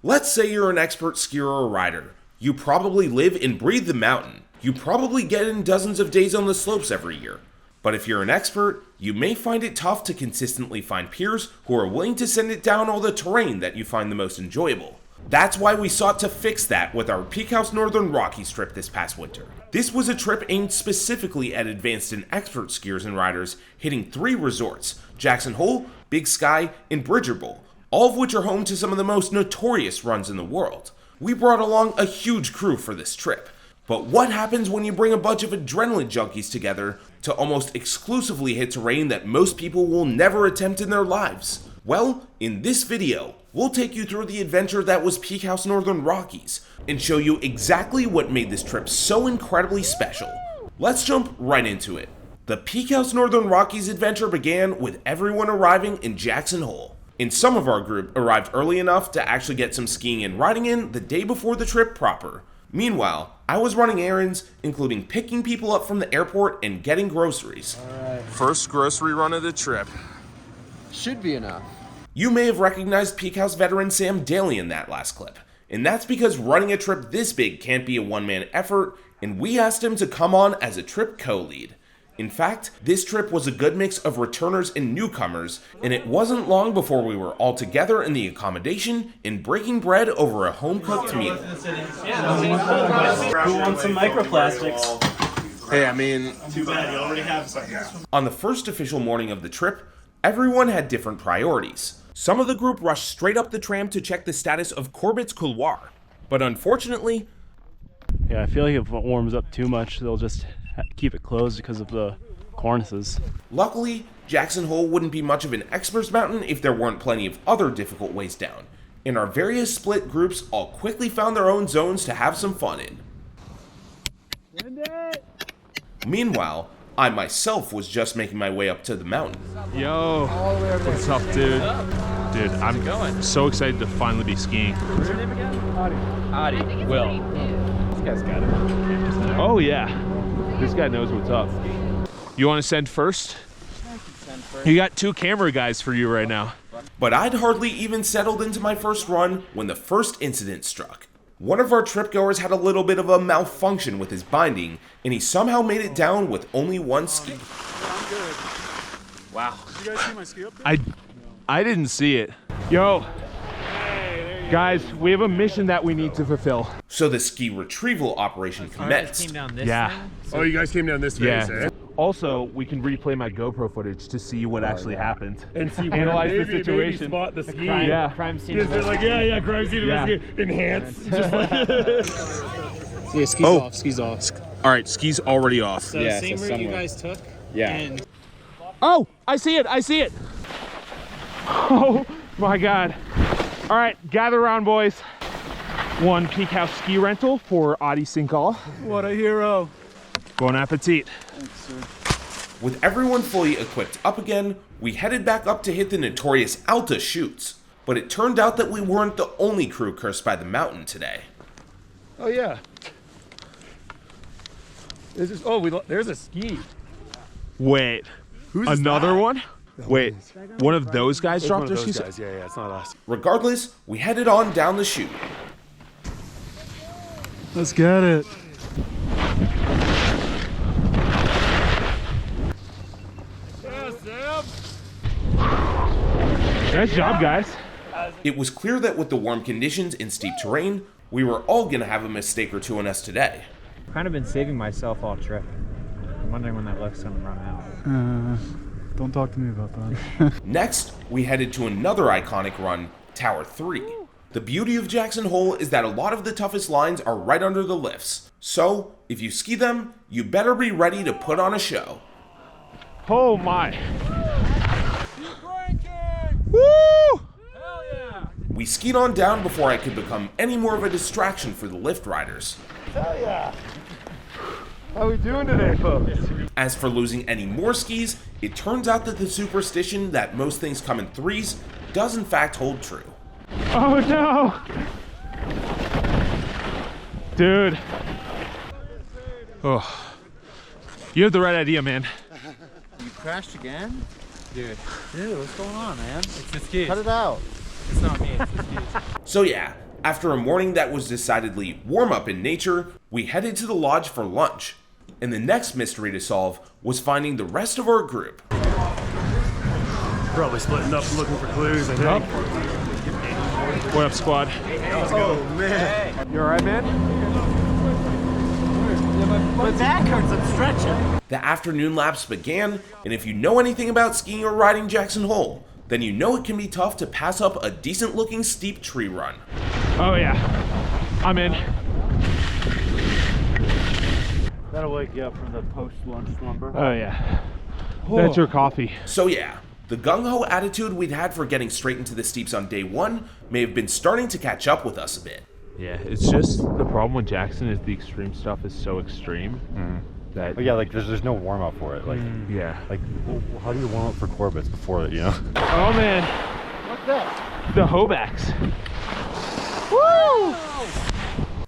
Let's say you're an expert skier or rider. You probably live and breathe the mountain. You probably get in dozens of days on the slopes every year. But if you're an expert, you may find it tough to consistently find peers who are willing to send it down all the terrain that you find the most enjoyable. That's why we sought to fix that with our PeakHouse Northern Rockies trip this past winter. This was a trip aimed specifically at advanced and expert skiers and riders, hitting 3 resorts: Jackson Hole, Big Sky, and Bridger Bowl, all of which are home to some of the most notorious runs in the world. We brought along a huge crew for this trip. But what happens when you bring a bunch of adrenaline junkies together to almost exclusively hit terrain that most people will never attempt in their lives? Well, in this video, we'll take you through the adventure that was PeakHouse Northern Rockies and show you exactly what made this trip so incredibly special. Let's jump right into it. The PeakHouse Northern Rockies adventure began with everyone arriving in Jackson Hole. And some of our group arrived early enough to actually get some skiing and riding in the day before the trip proper. Meanwhile, I was running errands, including picking people up from the airport and getting groceries. All right. First grocery run of the trip. Should be enough. You may have recognized PeakHouse veteran Sam Daly in that last clip, and that's because running a trip this big can't be a one-man effort, and we asked him to come on as a trip co-lead. In fact, this trip was a good mix of returners and newcomers, and it wasn't long before we were all together in the accommodation and breaking bread over a home-cooked meal. Who wants some microplastics? Hey, I mean... Too bad, you already have some. On the first official morning of the trip, everyone had different priorities. Some of the group rushed straight up the tram to check the status of Corbett's couloir, but unfortunately... Yeah, I feel like if it warms up too much, they'll just keep it closed because of the cornices. Luckily, Jackson Hole wouldn't be much of an expert's mountain if there weren't plenty of other difficult ways down, and our various split groups all quickly found their own zones to have some fun in. Meanwhile, I myself was just making my way up to the mountain. Yo, what's up, dude? Dude, I'm so excited to finally be skiing. What's your name again? Adi. Will. This guy's got it. Oh yeah, this guy knows what's up. You want to send first? I can send first. You got 2 camera guys for you right now. But I'd hardly even settled into my first run when the first incident struck. One of our trip-goers had a little bit of a malfunction with his binding, and he somehow made it down with only 1 ski. I'm good. Wow. Did you guys see my ski up there? I didn't see it. Yo, guys, we have a mission that we need to fulfill. So the ski retrieval operation commenced. Yeah. Oh, you guys came down this phase, eh? Also, we can replay my GoPro footage to see what actually happened. And see, analyze the maybe situation. spot the ski. Yeah. Crime scene. They're like, yeah, crime scene investigation. Enhance. Just like Yeah, skis off, skis off. All right, ski's already off. So Yeah, same so route you somewhere. guys took. Yeah. And Oh, I see it. Oh my God. All right, gather around, boys. 1 PeakHouse ski rental for Adi Sinkal. what a hero. Bon appetit. With everyone fully equipped up again, we headed back up to hit the notorious Alta chutes. But it turned out that we weren't the only crew cursed by the mountain today. Oh, yeah. There's a ski. Wait, Who's another that? one? Wait, one of those guys dropped their skis? Yeah, it's not us. Regardless, we headed on down the chute. Let's get it. Nice job, guys. It was clear that with the warm conditions and steep terrain, we were all gonna have a mistake or two on us today. kind of been saving myself all trip. I'm wondering when that luck's gonna run out. Don't talk to me about that. Next, we headed to another iconic run, Tower 3. The beauty of Jackson Hole is that a lot of the toughest lines are right under the lifts. So, if you ski them, you better be ready to put on a show. Oh my. Woo! We skied on down before I could become any more of a distraction for the lift riders. Hell yeah! How we doing today, folks? As for losing any more skis, it turns out that the superstition that most things come in threes does in fact hold true. Oh no! Dude. Oh. You have the right idea, man. You crashed again? Dude, what's going on, man? It's the skis. Cut it out. It's not me, it's the skis. So yeah, After a morning that was decidedly warm up in nature, we headed to the lodge for lunch. And the next mystery to solve was finding the rest of our group. Probably splitting up looking for clues, I think. What up, squad? Oh, man. You alright, man? My back hurts, I'm stretching. The afternoon laps began, and if you know anything about skiing or riding Jackson Hole, then you know it can be tough to pass up a decent looking steep tree run. Oh yeah, I'm in. That'll wake you up from the post-lunch slumber. Oh yeah. That's your coffee. So yeah, the gung-ho attitude we'd had for getting straight into the steeps on day one may have been starting to catch up with us a bit. Yeah, it's just the problem with Jackson is the extreme stuff is so extreme that. But yeah, like there's no warm up for it. Like Yeah. like well, how do you warm up for Corbett's before it? You know? Oh man. What's that? The Hobacks. Woo!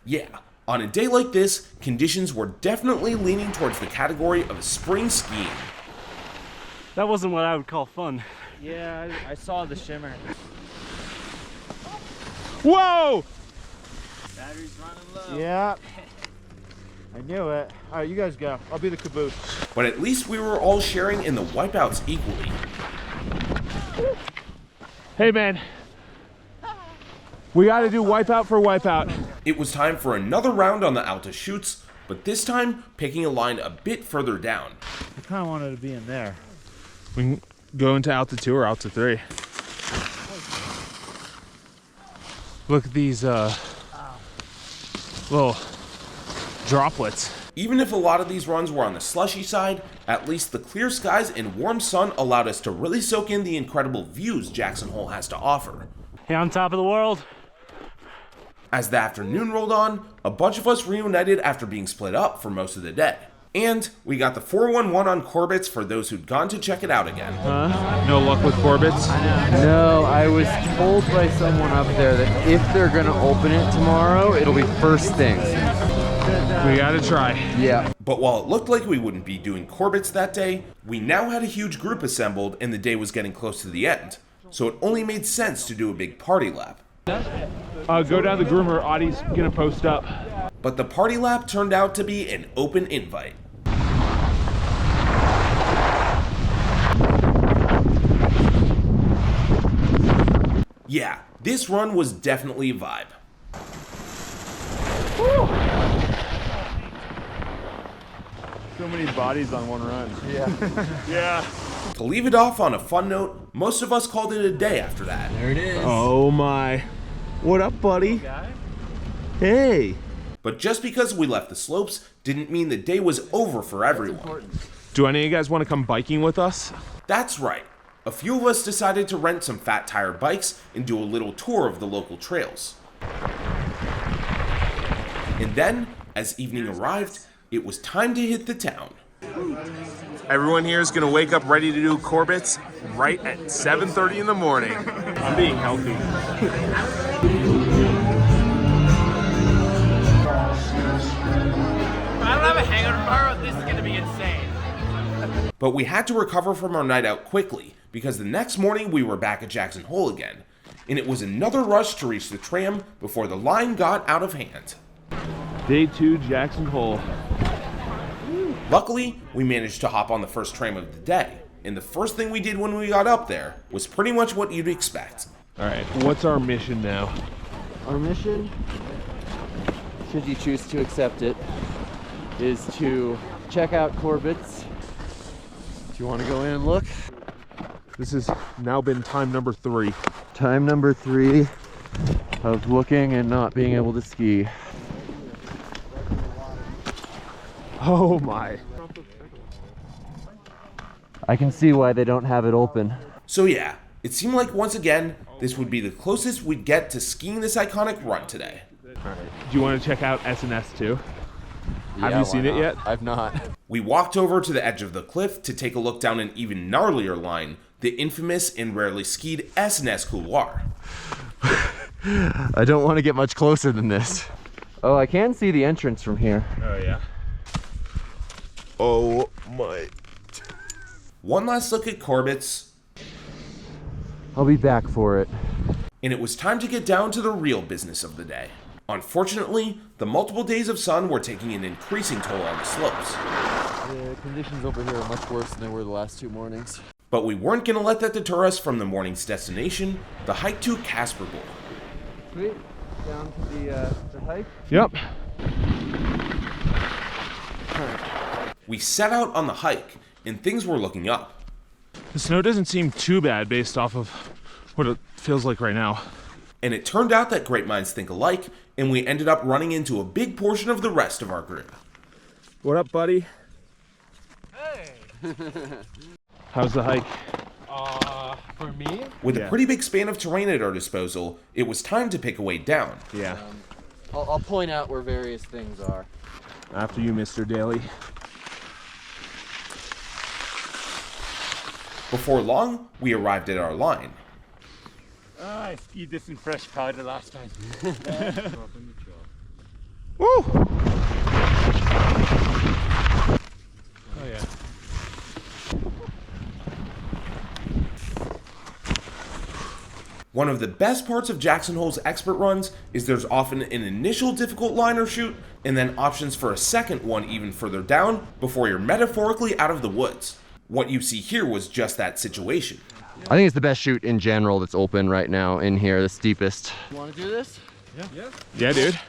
Yeah, on a day like this, conditions were definitely leaning towards the category of spring skiing. That wasn't what I would call fun. Yeah, I saw the shimmer. Whoa! Battery's running low. Yeah. I knew it. All right, you guys go. I'll be the caboose. But at least we were all sharing in the wipeouts equally. Hey man. We gotta do wipeout for wipeout. It was time for another round on the Alta chutes, but this time picking a line a bit further down. I kind of wanted to be in there. We can go into Alta 2 or Alta 3. Look at these little droplets. Even if a lot of these runs were on the slushy side, at least the clear skies and warm sun allowed us to really soak in the incredible views Jackson Hole has to offer. Hey, on top of the world. As the afternoon rolled on, a bunch of us reunited after being split up for most of the day. And we got the 411 on Corbett's for those who'd gone to check it out again. No luck with Corbett's. No, I was told by someone up there that if they're going to open it tomorrow, it'll be first thing. We gotta try. Yeah. But while it looked like we wouldn't be doing Corbett's that day, we now had a huge group assembled and the day was getting close to the end. So it only made sense to do a big party lap. Go down the groomer. Audie's gonna post up. But the party lap turned out to be an open invite. Yeah, this run was definitely a vibe. So many bodies on one run. To leave it off on a fun note, most of us called it a day after that. There it is. Oh my. What up, buddy? Hey. But just because we left the slopes didn't mean the day was over for everyone. Do any of you guys want to come biking with us? That's right. A few of us decided to rent some fat tire bikes and do a little tour of the local trails. And then, as evening arrived, it was time to hit the town. Everyone here is going to wake up ready to do Corbett's right at 7:30 in the morning. I'm being healthy. I don't have a hangover tomorrow. This is going to be insane. But we had to recover from our night out quickly, because the next morning we were back at Jackson Hole again, and it was another rush to reach the tram before the line got out of hand. Day 2, Jackson Hole. Luckily, we managed to hop on the first tram of the day, and the first thing we did when we got up there was pretty much what you'd expect. Alright, what's our mission now? Our mission, should you choose to accept it, is to check out Corbett's. Do you want to go in and look? This has now been time number 3. Time number 3 of looking and not being able to ski. Oh my. I can see why they don't have it open. So yeah, it seemed like once again, this would be the closest we'd get to skiing this iconic run today. Alright, do you want to check out S&S too? Have you seen it yet? I've not. We walked over to the edge of the cliff to take a look down an even gnarlier line, the infamous and rarely skied S&S couloir. I don't want to get much closer than this. Oh, I can see the entrance from here. Oh yeah. Oh my. One last look at Corbett's, I'll be back for it. and it was time to get down to the real business of the day. Unfortunately, the multiple days of sun were taking an increasing toll on the slopes. The conditions over here are much worse than they were the last 2 mornings. But we weren't going to let that deter us from the morning's destination, the hike to Casper Bowl. Sweet. Down to the hike. Yep. We set out on the hike, and things were looking up. The snow doesn't seem too bad based off of what it feels like right now. And it turned out that great minds think alike, and we ended up running into a big portion of the rest of our group. What up, buddy? Hey! How's the hike? For me? With Yeah. a pretty big span of terrain at our disposal, it was time to pick a way down. Yeah. I'll point out where various things are. After you, Mr. Daly. Before long, we arrived at our line. I skied this in fresh powder last time. Woo! Oh yeah. One of the best parts of Jackson Hole's expert runs is there's often an initial difficult line or shoot, and then options for a second one even further down before you're metaphorically out of the woods. What you see here was just that situation. I think it's the best chute in general that's open right now in here, the steepest. You want to do this? Yeah, dude. Do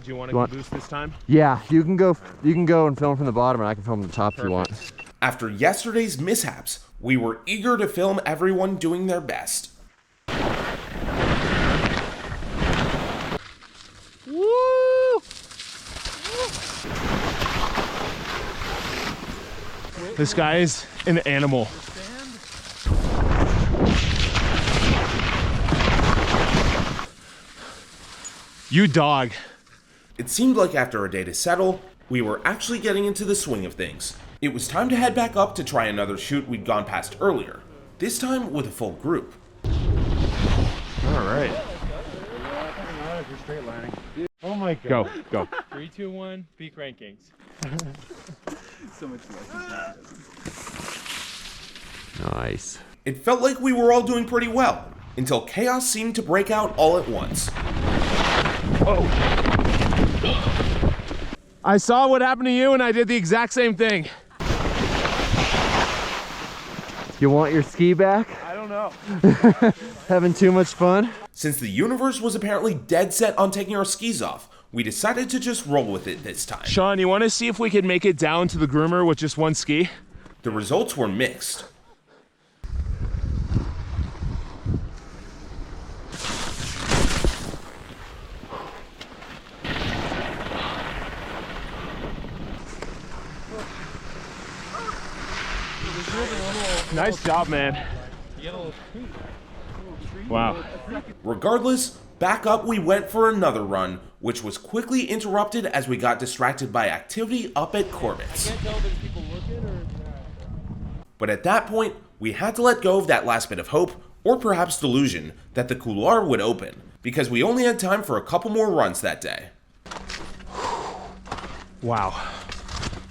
you want You want- to boost this time? Yeah, you can go and film from the bottom, and I can film from the top if you want. After yesterday's mishaps, we were eager to film everyone doing their best. Woo! This guy is an animal. You dog. It seemed like after a day to settle, we were actually getting into the swing of things. It was time to head back up to try another shoot we'd gone past earlier, this time with a full group. All right. Oh my god. Go, go. 3, 2, 1, peak rankings. Nice. It felt like we were all doing pretty well, until chaos seemed to break out all at once. I saw what happened to you and I did the exact same thing. You want your ski back? I don't know. Having too much fun? Since the universe was apparently dead set on taking our skis off, we decided to just roll with it this time. Sean, you want to see if we can make it down to the groomer with just one ski? The results were mixed. Nice job, man. Wow. Regardless, back up we went for another run, which was quickly interrupted as we got distracted by activity up at Corbett's. But at that point, we had to let go of that last bit of hope, or perhaps delusion, that the couloir would open, because we only had time for a couple more runs that day. Wow.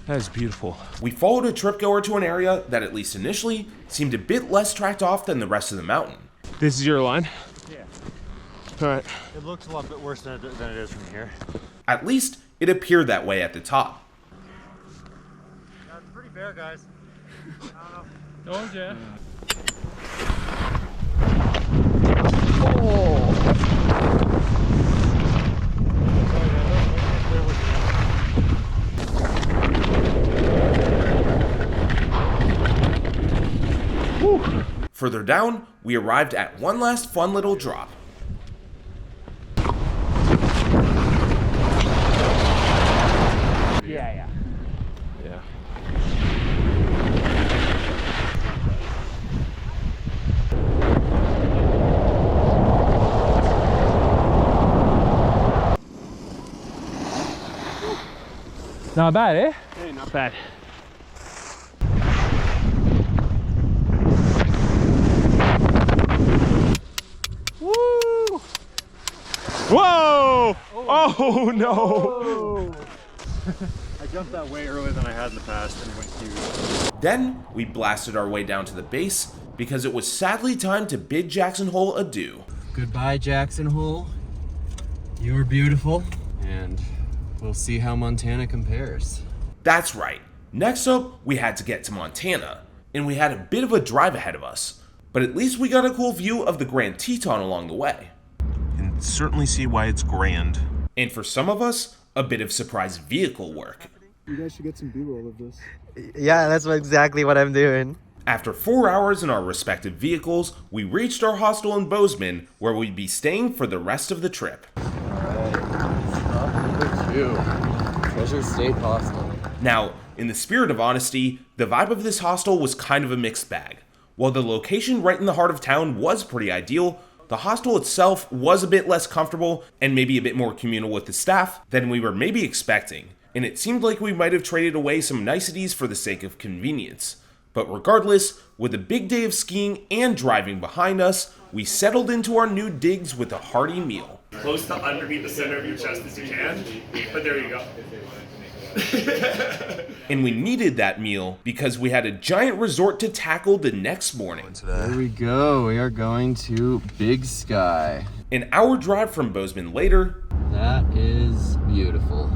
That is beautiful. We followed a trip goer to an area that, at least initially, seemed a bit less tracked off than the rest of the mountain. This is your line? Yeah. All right. It looks a lot bit worse than it is from here. At least, it appeared that way at the top. Yeah, it's pretty bare, guys. Told ya. Further down, we arrived at one last fun little drop. Yeah. Yeah. Not bad, eh? Hey, not bad. Woo! Whoa! Oh no! I jumped that way earlier than I had in the past and went huge. Then, we blasted our way down to the base, because it was sadly time to bid Jackson Hole adieu. Goodbye, Jackson Hole. You're beautiful. And we'll see how Montana compares. That's right. Next up, we had to get to Montana, and we had a bit of a drive ahead of us. But at least we got a cool view of the Grand Teton along the way. And certainly see why it's grand. And for some of us, a bit of surprise vehicle work. You guys should get some B-roll of this. Yeah, that's exactly what I'm doing. After 4 hours in our respective vehicles, we reached our hostel in Bozeman, where we'd be staying for the rest of the trip. Stop number 2. Treasure State Hostel. Now, in the spirit of honesty, the vibe of this hostel was kind of a mixed bag. While the location right in the heart of town was pretty ideal, the hostel itself was a bit less comfortable and maybe a bit more communal with the staff than we were maybe expecting, and it seemed like we might have traded away some niceties for the sake of convenience. But regardless, with a big day of skiing and driving behind us, we settled into our new digs with a hearty meal. Close to underneath the center of your chest as you can, but there you go. And we needed that meal because we had a giant resort to tackle the next morning. There we go. We are going to Big Sky. An hour drive from Bozeman later. That is beautiful.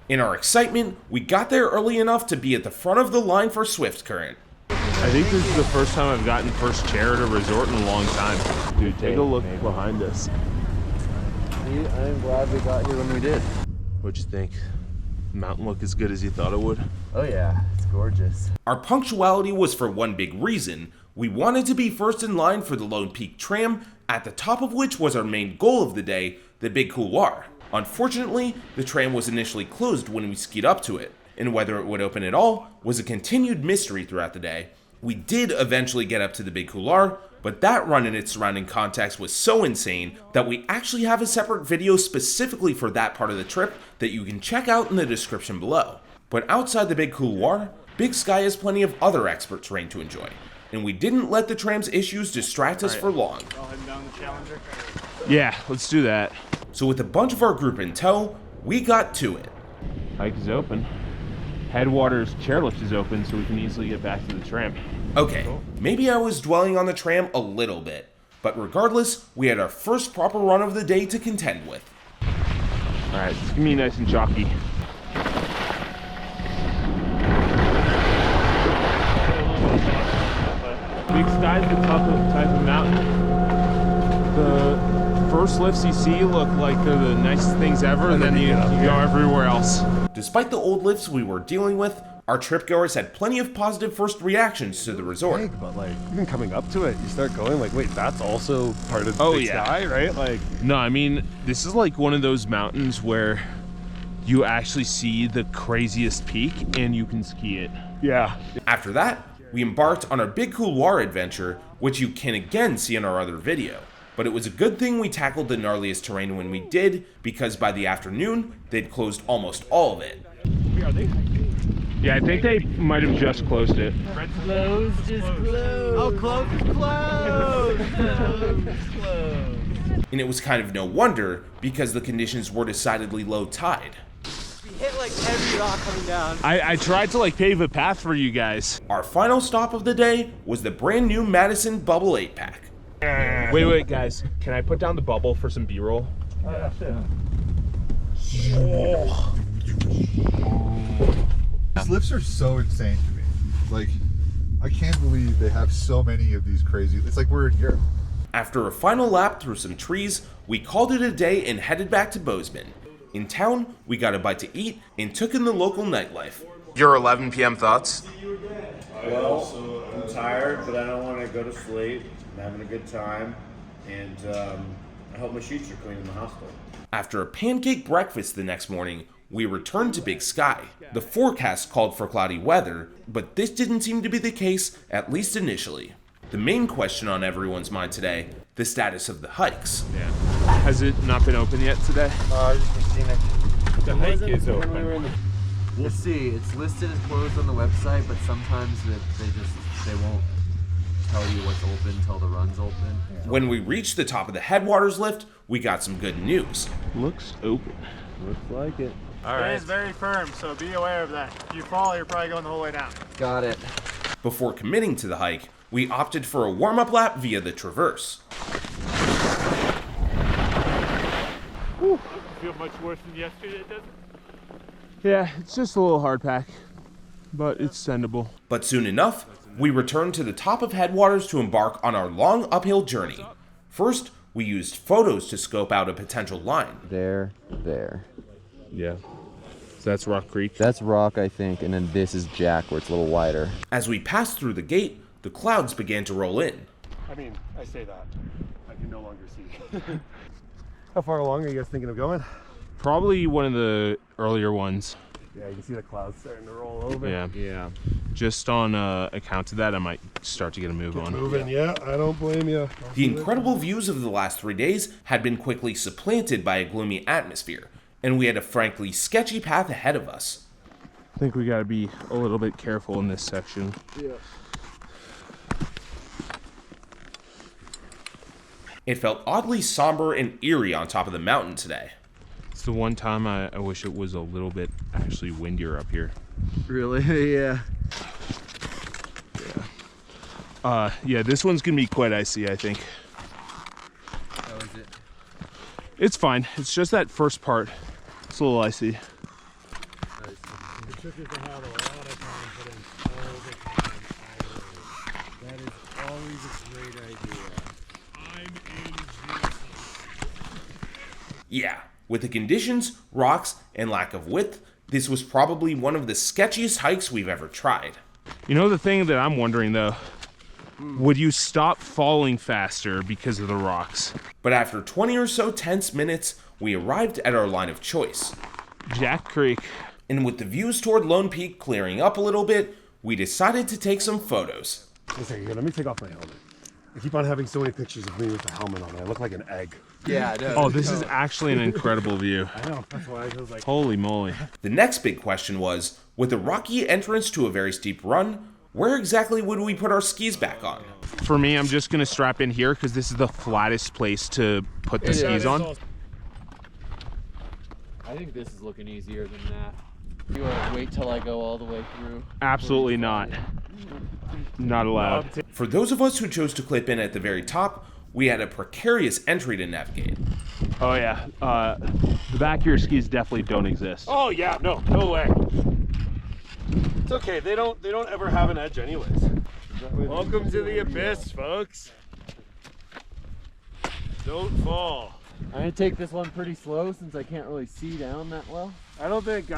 In our excitement, we got there early enough to be at the front of the line for Swift Current. I think this is the first time I've gotten first chair at a resort in a long time. Dude, take a look behind us. I'm glad we got here when we did. What'd you think? Mountain look as good as you thought it would? Oh yeah, it's gorgeous. Our punctuality was for one big reason. We wanted to be first in line for the Lone Peak tram, at the top of which was our main goal of the day, the Big Couloir. Unfortunately, the tram was initially closed when we skied up to it, and whether it would open at all was a continued mystery throughout the day. We did eventually get up to the Big Couloir, but that run and its surrounding context was so insane that we actually have a separate video specifically for that part of the trip that you can check out in the description below. But outside the Big Couloir, Big Sky has plenty of other expert terrain to enjoy, and we didn't let the tram's issues distract us for long. Yeah, let's do that. So with a bunch of our group in tow, we got to it. Hike is open. Headwaters chairlift is open, so we can easily get back to the tram. Okay, maybe I was dwelling on the tram a little bit, but regardless, we had our first proper run of the day to contend with. Alright, it's gonna be nice and chalky. Big Sky's the type of mountain. The first lifts you see look like they're the nicest things ever, and then you go everywhere else. Despite the old lifts we were dealing with, our tripgoers had plenty of positive first reactions to the resort. But like, even coming up to it, you start going like, wait, that's also part of Oh, Big yeah. Sky, right? Like, No, I mean, this is like one of those mountains where you actually see the craziest peak and you can ski it. yeah. After that, we embarked on our Big Couloir adventure, which you can again see in our other video. But it was a good thing we tackled the gnarliest terrain when we did, because by the afternoon, they'd closed almost all of it. Yeah, I think they might have just closed it. Closed is closed. Oh, closed is closed. Closed is closed. And it was kind of no wonder, because the conditions were decidedly low tide. We hit like every rock coming down. I tried to like pave a path for you guys. Our final stop of the day was the brand new Madison Bubble 8-pack. Wait, guys. Can I put down the bubble for some B-roll? These lifts are so insane to me. Like, I can't believe they have so many of these crazy. It's like we're in Europe. After a final lap through some trees, we called it a day and headed back to Bozeman. In town, we got a bite to eat and took in the local nightlife. Your 11 p.m. thoughts? Well, I'm tired, but I don't want to go to sleep. I'm having a good time, and I hope my sheets are clean in the hospital. After a pancake breakfast the next morning, we returned to Big Sky. The forecast called for cloudy weather, but this didn't seem to be the case, at least initially. The main question on everyone's mind today, the status of the hikes. Yeah. Has it not been open yet today? I just been seeing it. The hike is open. We'll see. It's listed as closed on the website, but sometimes they won't tell you what's open until the run's open. When we reached the top of the Headwaters lift, we got some good news. Looks open. Looks like it. All right. It is very firm, so be aware of that. If you fall, you're probably going the whole way down. Got it. Before committing to the hike, we opted for a warm-up lap via the Traverse. Whew. Feel much worse than yesterday, doesn't it? Yeah, it's just a little hard pack, but it's sendable. But soon enough, we returned to the top of Headwaters to embark on our long uphill journey. First, we used photos to scope out a potential line. There. Yeah. So that's Rock Creek. That's Rock, I think, and then this is Jack, where it's a little wider. As we passed through the gate, the clouds began to roll in. I mean, I say that. I can no longer see. How far along are you guys thinking of going? Probably one of the earlier ones. Yeah, you can see the clouds starting to roll over. Yeah. Just on account of that, I might start to get a move on. Moving, yeah, I don't blame you. The incredible views of the last 3 days had been quickly supplanted by a gloomy atmosphere, and we had a frankly sketchy path ahead of us. I think we gotta be a little bit careful in this section. Yeah. It felt oddly somber and eerie on top of the mountain today. It's the one time I wish it was a little bit actually windier up here. Really? Yeah. Yeah, this one's gonna be quite icy, I think. How is it? It's fine. It's just that first part. It's a little icy. The trick is to have a lot of time put in all the time. That is always a great idea. I'm in Jesus. Yeah, with the conditions, rocks, and lack of width, this was probably one of the sketchiest hikes we've ever tried. You know the thing that I'm wondering though? Would you stop falling faster because of the rocks? But after 20 or so tense minutes, we arrived at our line of choice. Jack Creek. And with the views toward Lone Peak clearing up a little bit, we decided to take some photos. One second here, let me take off my helmet. I keep on having so many pictures of me with the helmet on. I look like an egg. Yeah, I know. Oh, this is actually an incredible view. I know, that's why I was like... Holy moly. The next big question was, with a rocky entrance to a very steep run, where exactly would we put our skis back on? For me, I'm just gonna strap in here because this is the flattest place to put the skis on. I think this is looking easier than that. You want to wait till I go all the way through? Absolutely not. Not allowed. For those of us who chose to clip in at the very top, we had a precarious entry to navigate. Oh yeah, the back of your skis definitely don't exist. Oh yeah, no way. It's okay, they don't ever have an edge anyways. Welcome to the abyss, folks. Don't fall. I'm gonna take this one pretty slow since I can't really see down that well. I don't think you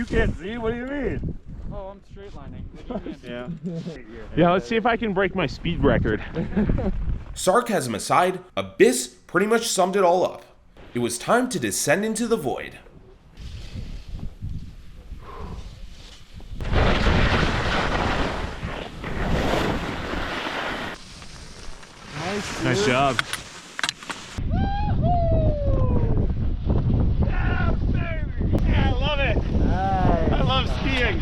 can't see. What do you mean? Oh, I'm straight lining. Yeah. Yeah, let's see if I can break my speed record. Sarcasm aside, Abyss pretty much summed it all up. It was time to descend into the void. Nice job. Yeah, I love it. I love skiing.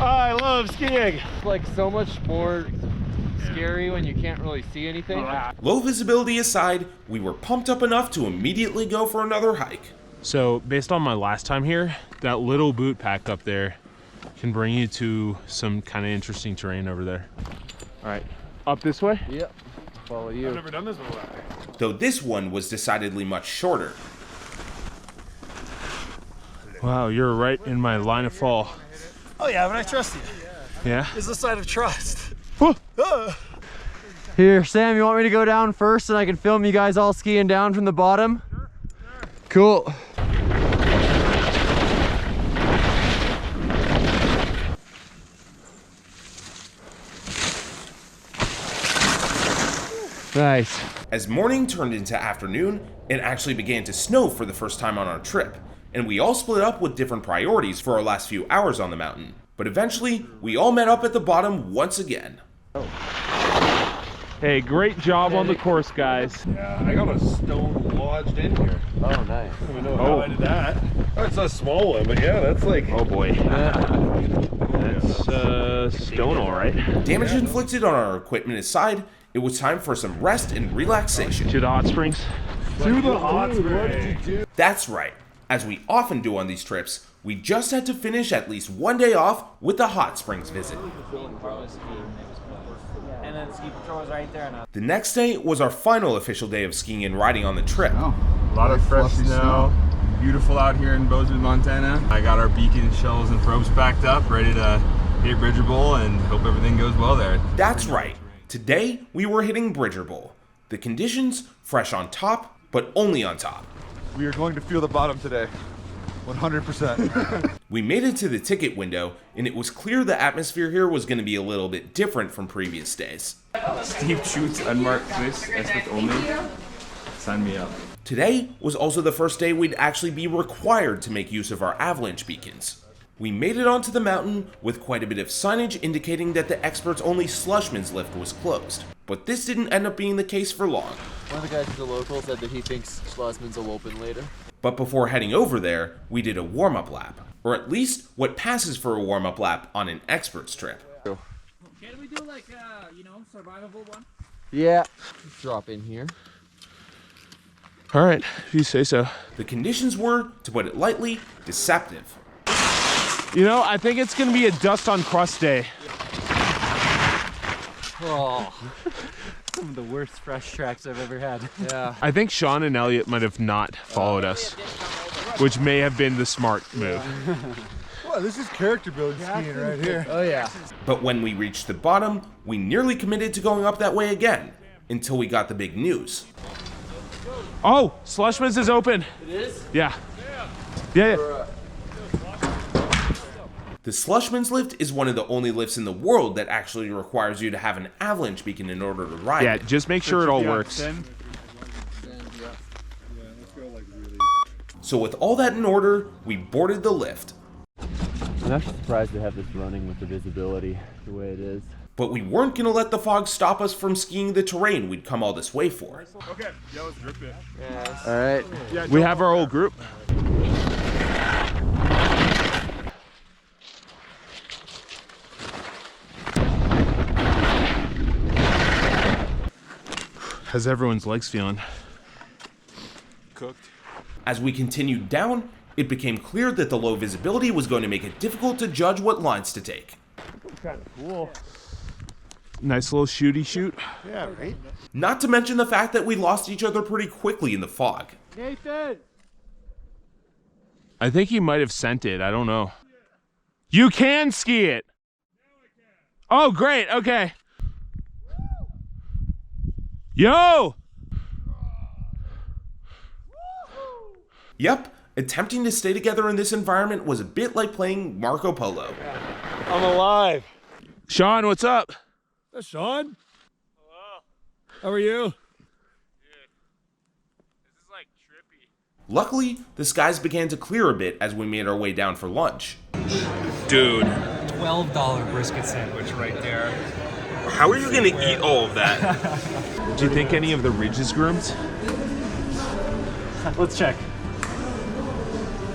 I love skiing. It's like so much more scary when you can't really see anything. Low visibility aside, we were pumped up enough to immediately go for another hike. So based on my last time here, that little boot pack up there can bring you to some kind of interesting terrain over there. All right, up this way? Yep, follow you. I've never done this before. Though this one was decidedly much shorter. Wow, you're right in my line of fall. Oh yeah, but I trust you. Yeah? It's a sign of trust. Here, Sam, you want me to go down first and I can film you guys all skiing down from the bottom? Sure. Cool. Nice. As morning turned into afternoon, it actually began to snow for the first time on our trip, and we all split up with different priorities for our last few hours on the mountain. But eventually, we all met up at the bottom once again. Hey, great job on the course, guys. Yeah, I got a stone lodged in here. Oh, nice. I don't know how I did that. That's a small one, but yeah, that's like... Oh boy. That's stone, all right. Damage inflicted on our equipment aside, it was time for some rest and relaxation. To the hot springs? To the hot springs. That's right. As we often do on these trips, we just had to finish at least one day off with the hot springs visit. And man. Ski patrol's right there now. The next day was our final official day of skiing and riding on the trip. A lot of fresh snow. Beautiful out here in Bozeman, Montana. I got our beacon shells and probes packed up, ready to hit Bridger Bowl, and hope everything goes well there. That's right. Today, we were hitting Bridger Bowl. The conditions, fresh on top, but only on top. We are going to feel the bottom today. 100%. We made it to the ticket window, and it was clear the atmosphere here was going to be a little bit different from previous days. Steep shoots, unmarked twists, expert only. Sign me up. Today was also the first day we'd actually be required to make use of our avalanche beacons. We made it onto the mountain with quite a bit of signage indicating that the experts only Schlasman's lift was closed. But this didn't end up being the case for long. One of the guys at the local said that he thinks Schlasman's will open later. But before heading over there, we did a warm-up lap. Or at least what passes for a warm-up lap on an expert's trip. Can we do like, survivable one? Yeah. Drop in here. All right, if you say so. The conditions were, to put it lightly, deceptive. You know, I think it's gonna be a dust on crust day. Oh, some of the worst fresh tracks I've ever had. Yeah. I think Sean and Elliot might have not followed us, which may have been the smart move. Well, this is character building skiing right here. Oh yeah. But when we reached the bottom, we nearly committed to going up that way again, until we got the big news. Oh, Schlasman's is open. It is? Yeah. Yeah. The Schlasman's lift is one of the only lifts in the world that actually requires you to have an avalanche beacon in order to ride Yeah, it. just make sure it all works. So with all that in order, we boarded the lift. I'm actually surprised to have this running with the visibility the way it is. But we weren't going to let the fog stop us from skiing the terrain we'd come all this way for. Okay, yeah, let's drip it. Yes. All right. Yeah, We have our whole group. How's everyone's legs feeling? Cooked. As we continued down, it became clear that the low visibility was going to make it difficult to judge what lines to take. Kind of cool. Nice little shooty shoot. Yeah, right? Not to mention the fact that we lost each other pretty quickly in the fog. Nathan! I think he might have sent it. I don't know. You can ski it. Oh, great. Okay. Yo! Yep, attempting to stay together in this environment was a bit like playing Marco Polo. I'm alive. Sean, what's up? That's Sean. Hello. How are you? Luckily, the skies began to clear a bit as we made our way down for lunch. Dude. $12 brisket sandwich right there. How are you going to eat all of that? Do you think any of the ridge is groomed? Let's check.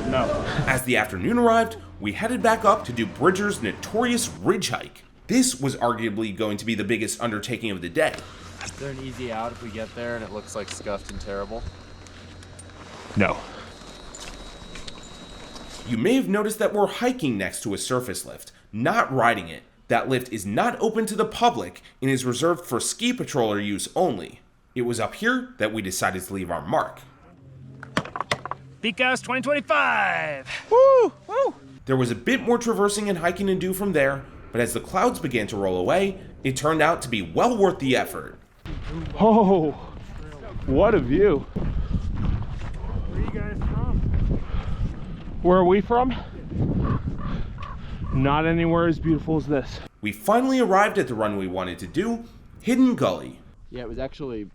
No. As the afternoon arrived, we headed back up to do Bridger's notorious ridge hike. This was arguably going to be the biggest undertaking of the day. Is there an easy out if we get there and it looks like scuffed and terrible? No. You may have noticed that we're hiking next to a surface lift, not riding it. That lift is not open to the public and is reserved for ski patroller use only. It was up here that we decided to leave our mark. PeakHouse 2025! Woo! Woo! There was a bit more traversing and hiking to do from there, but as the clouds began to roll away, it turned out to be well worth the effort. Oh, what a view. Where are you guys from? Where are we from? Not anywhere as beautiful as this. We finally arrived at the run we wanted to do, Hidden Gully. Yeah, it was actually,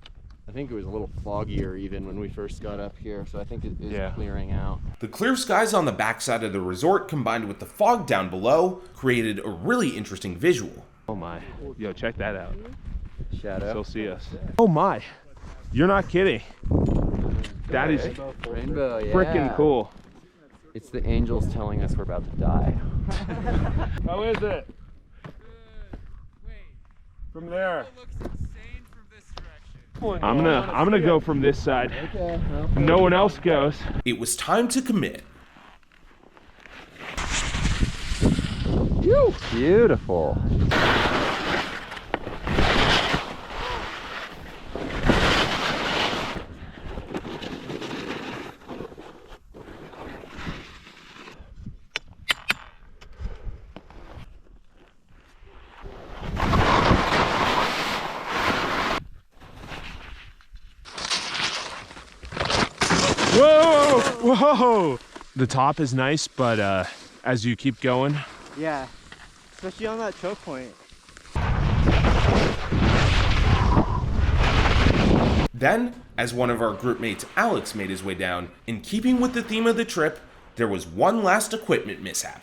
I think it was a little foggier even when we first got up here, so I think it is clearing out. The clear skies on the backside of the resort combined with the fog down below created a really interesting visual. Oh my. Yo, check that out. Shadow. Still see us. Oh my. You're not kidding. That is Rainbow, yeah. freaking cool. It's the angels telling us we're about to die. How is it? From there. I'm gonna go from this side. Okay. No one else goes. It was time to commit. Beautiful. Whoa! Whoa! The top is nice, but as you keep going. Yeah, especially on that choke point. Then, as one of our group mates, Alex, made his way down, in keeping with the theme of the trip, there was one last equipment mishap.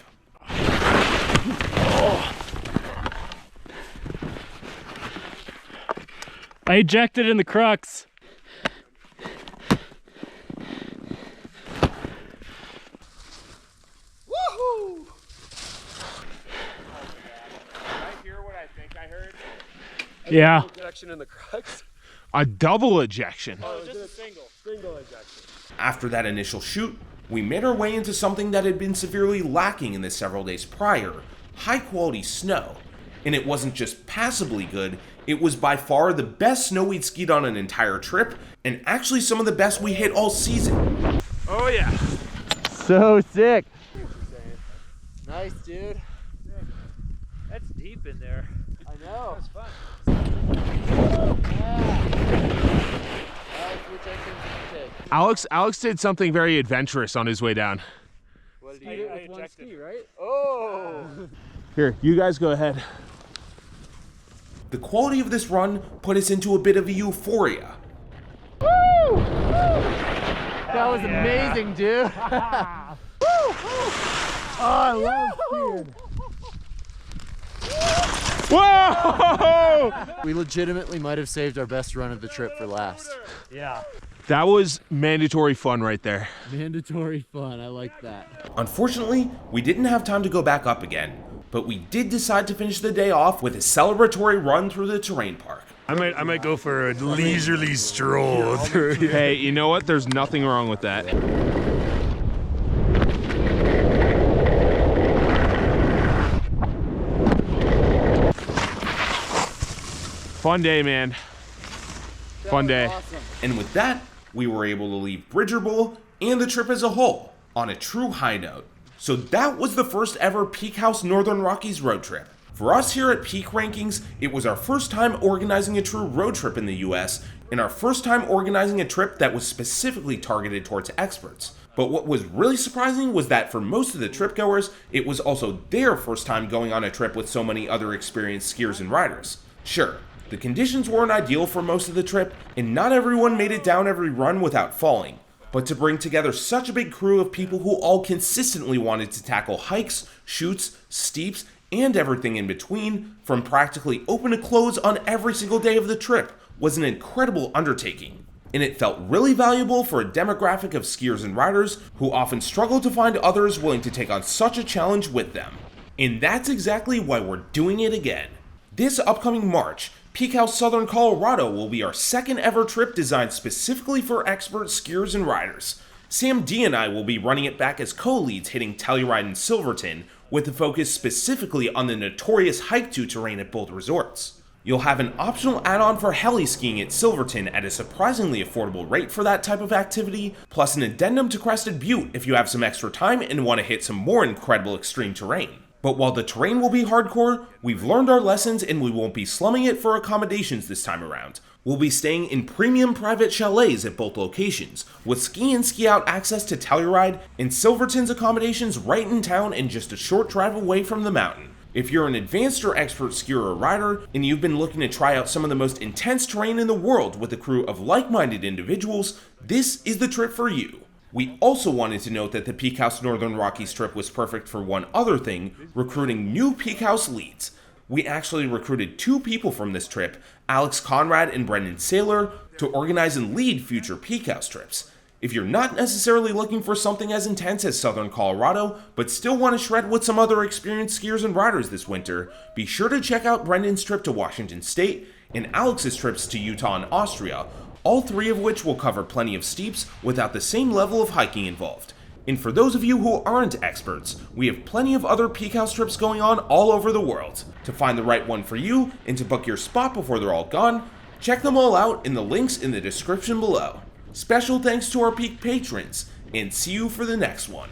I ejected in the crux. Woohoo! I hear what I think I heard. Yeah. Ejection in the crux. A double ejection. Oh, just a single ejection. After that initial shoot, we made our way into something that had been severely lacking in the several days prior, high-quality snow. And it wasn't just passably good, it was by far the best snow we'd skied on an entire trip, and actually some of the best we hit all season. Oh yeah. So sick. Nice, dude. That's deep in there. I know. That's fun. Alex did something very adventurous on his way down. What did he do? With one ski, right? Oh! Here, you guys go ahead. The quality of this run put us into a bit of a euphoria. Woo! That was amazing, dude. Oh, I love skiing. Whoa! We legitimately might have saved our best run of the trip for last. Yeah. That was mandatory fun right there. Mandatory fun, I like that. Unfortunately, we didn't have time to go back up again, but we did decide to finish the day off with a celebratory run through the terrain park. I might go for a leisurely stroll through here. Hey, you know what? There's nothing wrong with that. Fun day, man. Fun day. Awesome. And with that, we were able to leave Bridger Bowl and the trip as a whole on a true high note. So that was the first ever PeakHouse Northern Rockies road trip. For us here at Peak Rankings, it was our first time organizing a true road trip in the US, and our first time organizing a trip that was specifically targeted towards experts. But what was really surprising was that for most of the trip goers, it was also their first time going on a trip with so many other experienced skiers and riders. Sure, the conditions weren't ideal for most of the trip, and not everyone made it down every run without falling. But to bring together such a big crew of people who all consistently wanted to tackle hikes, chutes, steeps, and everything in between, from practically open to close on every single day of the trip, was an incredible undertaking. And it felt really valuable for a demographic of skiers and riders who often struggle to find others willing to take on such a challenge with them. And that's exactly why we're doing it again. This upcoming March, PeakHouse Southern Colorado will be our second ever trip designed specifically for expert skiers and riders. Sam D and I will be running it back as co-leads, hitting Telluride and Silverton, with a focus specifically on the notorious hike-to terrain at both resorts. You'll have an optional add-on for heli skiing at Silverton at a surprisingly affordable rate for that type of activity, plus an addendum to Crested Butte if you have some extra time and want to hit some more incredible extreme terrain. But while the terrain will be hardcore, we've learned our lessons and we won't be slumming it for accommodations this time around. We'll be staying in premium private chalets at both locations, with ski in ski out access to Telluride and Silverton's accommodations right in town and just a short drive away from the mountain. If you're an advanced or expert skier or rider, and you've been looking to try out some of the most intense terrain in the world with a crew of like-minded individuals, this is the trip for you. We also wanted to note that the PeakHouse Northern Rockies trip was perfect for one other thing, recruiting new PeakHouse leads. We actually recruited 2 people from this trip, Alex Conrad and Brendan Saylor, to organize and lead future PeakHouse trips. If you're not necessarily looking for something as intense as Southern Colorado, but still want to shred with some other experienced skiers and riders this winter, be sure to check out Brendan's trip to Washington State and Alex's trips to Utah and Austria, all 3 of which will cover plenty of steeps without the same level of hiking involved. And for those of you who aren't experts, we have plenty of other PeakHouse trips going on all over the world. To find the right one for you and to book your spot before they're all gone, check them all out in the links in the description below. Special thanks to our Peak patrons, and see you for the next one.